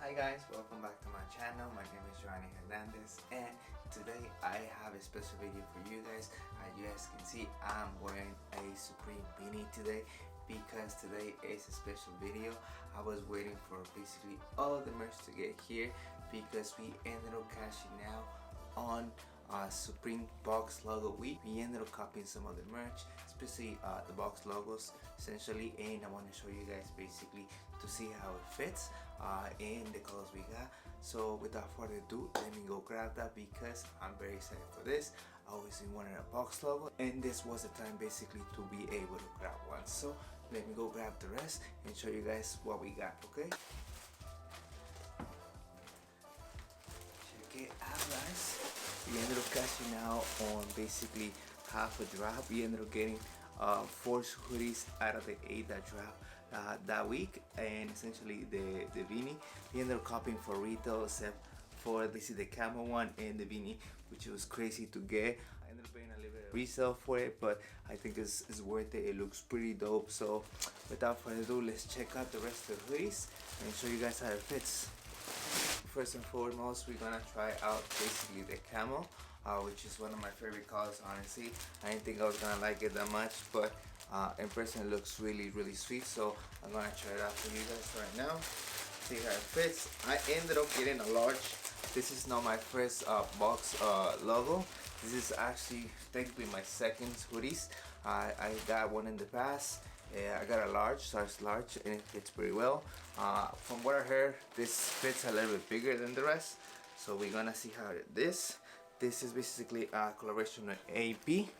Hi guys, welcome back to my channel. My name is Johnny Hernandez and today I have a special video for you guys. As you guys can see, I'm wearing a Supreme beanie today because today is a special video. I was waiting for basically all the merch to get here because we ended up cashing out on Supreme box logo week. We ended up copying some of the merch, especially the box logos essentially, and I want to show you guys basically to see how it fits in the colors we got. So without further ado, let me go grab that because I'm very excited for this. I always wanted a box logo and this was the time basically to be able to grab one. So let me go grab the rest and show you guys what we got. Okay, check it out guys. We ended up cashing out on basically half a drop. We ended up getting 4 hoodies out of the 8 that dropped that week, and essentially the beanie we ended up copying for retail except for this is the camo one and the beanie, which was crazy to get. I ended up paying a little bit of resale for it, but I think it's worth it. It looks pretty dope. So without further ado, let's check out the rest of the hoodies and show you guys how it fits. First and foremost, we're gonna try out basically the camo, which is one of my favorite colors. Honestly, I didn't think I was gonna like it that much, but in person it looks really sweet. So I'm gonna try it out for you guys right now, see how it fits. I ended up getting a large. This is not my first box logo. This is actually technically my second hoodies. I got one in the past. Yeah, I got a large, size large, and it fits pretty well. From what I heard, this fits a little bit bigger than the rest, so we're gonna see how this is basically a collaboration with AP,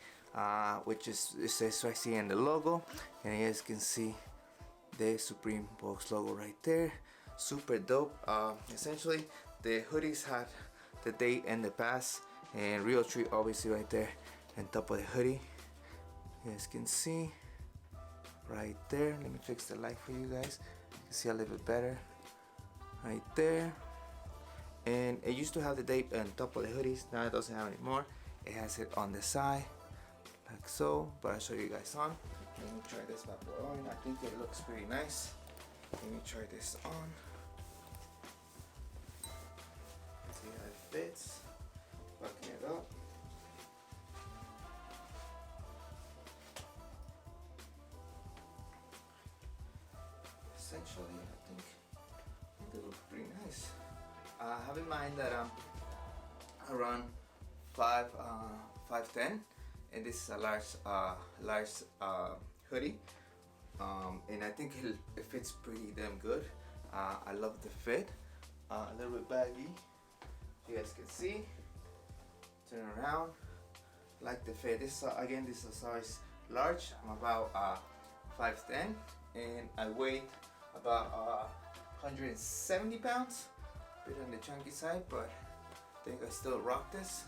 which is, it says right here in the logo, and you guys can see the Supreme box logo right there. Super dope. Essentially the hoodies had the date and the past, and Real Tree obviously right there on top of the hoodie. You guys can see right there. Let me fix the light for you guys. You can see a little bit better right there. And it used to have the date on top of the hoodies. Now it doesn't have it anymore. It has it on the side like so, but I'll show you guys on. Let me try this bad boy on. I think it looks pretty nice. Let me try this on, see how it fits. Bucking it up. Essentially, I think they look pretty nice. Have in mind that I'm around 5'10", and this is a large hoodie, and I think it fits pretty damn good. I love the fit. A little bit baggy, you guys can see. Turn around, like the fit. This again, this is a size large. I'm about 5'10", and I weigh about 170 pounds, a bit on the chunky side, but I think I still rock this.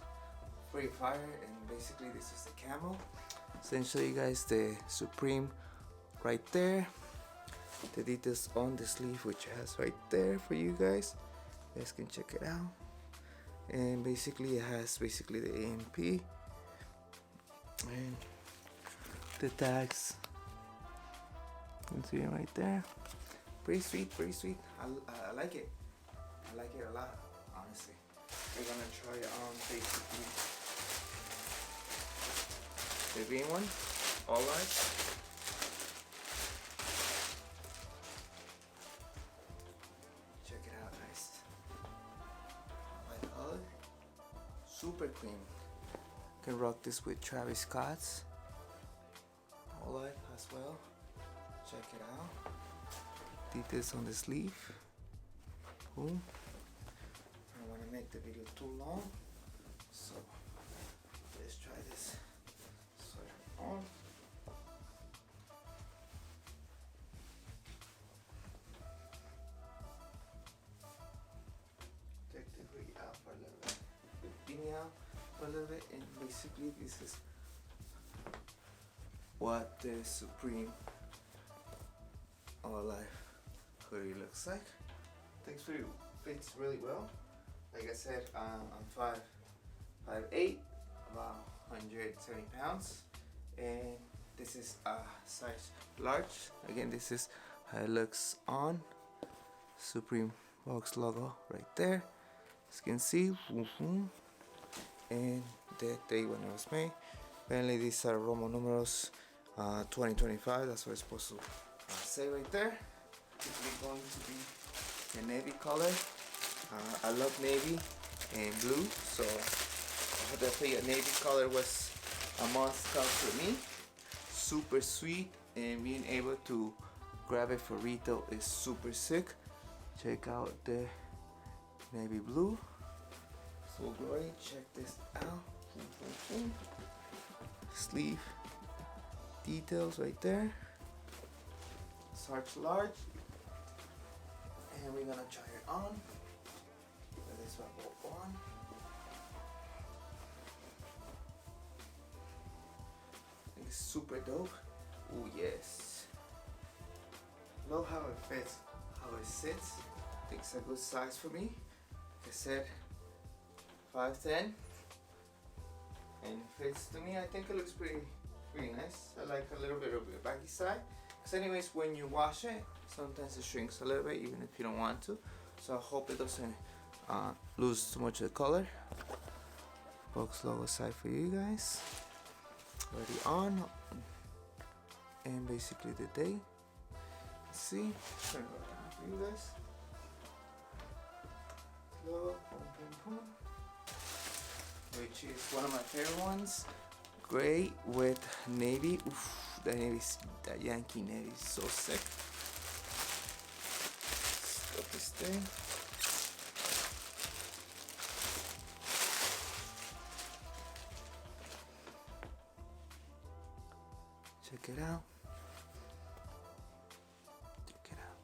Pretty fire. And basically this is the camo. Essentially you guys, the Supreme right there, the details on the sleeve, which it has right there for you guys. You guys can check it out. And basically it has basically the AMP and the tags. You can see it right there. Pretty sweet. I like it. I like it a lot, honestly. We're gonna try it on basically the green one, all large. Check it out, guys. My color, super clean. You can rock this with Travis Scott's all light as well. Check it out. Details on the sleeve. Boom. I don't want to make the video too long, so let's try this sweater on. Take the hoodie out for a little bit, the beanie out for a little bit, and basically this is what the Supreme All Life hoodie looks like. Thanks for you. Fits really well. Like I said, I'm 5'8", about 170 pounds, and this is a size large. Again, this is how it looks on. Supreme box logo right there, as you can see. And the date when it was made. Apparently these are Roman numerals 2025, that's what it's supposed to say right there. It's going to be the navy color. I love navy and blue, so definitely a navy color was a must come for me. Super sweet, and being able to grab it for retail is super sick. Check out the navy blue. So great, check this out. Sleeve details right there. Sarge large. And we're gonna try it on. This one go on. I think it's super dope. Oh yes. Love how it fits, how it sits. I think it's a good size for me. Like I said, 5'10", and it fits to me. I think it looks pretty nice. I like a little bit of the baggy side, because anyways when you wash it sometimes it shrinks a little bit even if you don't want to, so I hope it doesn't lose too much of the color. Box logo side for you guys, already on, and basically the day. Let's see, turn it around for you guys. Logo, boom, which is one of my favorite ones. Gray with navy. Oof, that Yankee navy is so sick. Let's got this thing. Check it out. Check it out.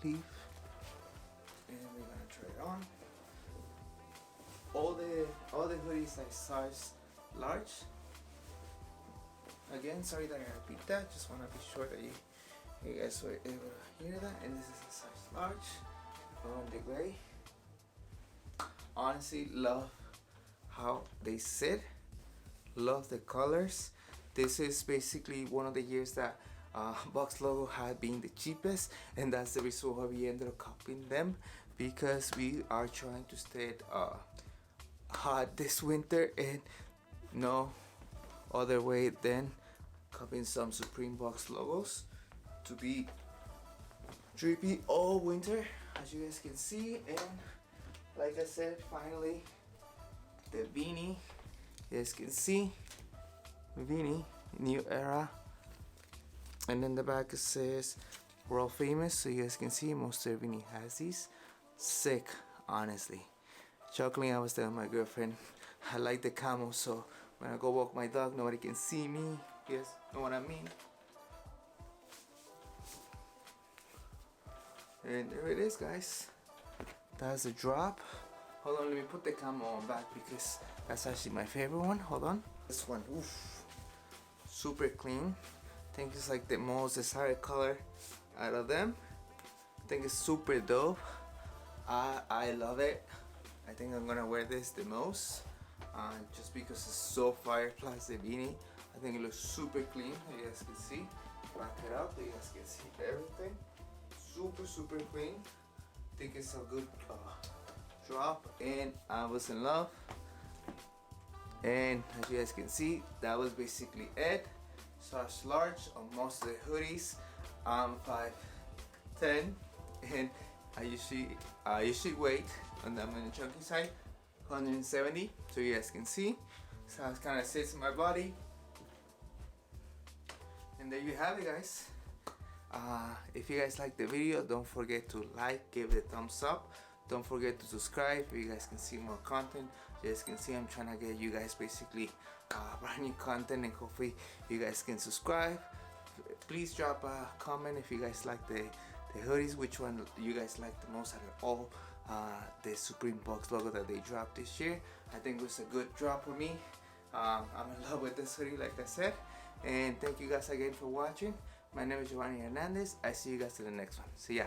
Sleeve. And we're gonna try it on. All the hoodies are size large. Again, sorry that I repeat that. Just wanna be sure that you guys were able to hear that. And this is a size large on the gray. Honestly, love how they sit. Love the colors. This is basically one of the years that box logo had been the cheapest, and that's the reason why we ended up copying them, because we are trying to stay hot this winter, and no other way than copying some Supreme box logos to be drippy all winter, as you guys can see. And like I said, finally the beanie, you guys can see beanie, new era. And then the back it says world famous, so you guys can see most of Beanie has these. Sick, honestly. Chuckling, I was telling my girlfriend I like the camo, so when I go walk my dog nobody can see me. You guys know what I mean? And there it is, guys. That's the drop. Hold on, let me put the camo on back because that's actually my favorite one. Hold on. This one, oof, super clean. I think it's like the most desired color out of them. I think it's super dope. I love it. I think I'm gonna wear this the most, just because it's so fire. Plus the beanie, I think it looks super clean. You guys can see. Back it up, you guys can see everything. Super clean. I think it's a good drop, and I was in love. And as you guys can see, that was basically it. Size large on most of the hoodies. I'm 5'10", and I usually weight on the chunky side 170, so you guys can see. So it kind of sits in my body. And there you have it, guys. If you guys like the video, don't forget to like, give it a thumbs up. Don't forget to subscribe if you guys can see more content. You guys can see I'm trying to get you guys basically brand new content, and hopefully you guys can subscribe. Please drop a comment if you guys like the hoodies, which one you guys like the most out of all the Supreme box logo that they dropped this year. I think it was a good drop for me. I'm in love with this hoodie, like I said. And thank you guys again for watching. My name is Giovanni Hernandez. I see you guys in the next one. See ya.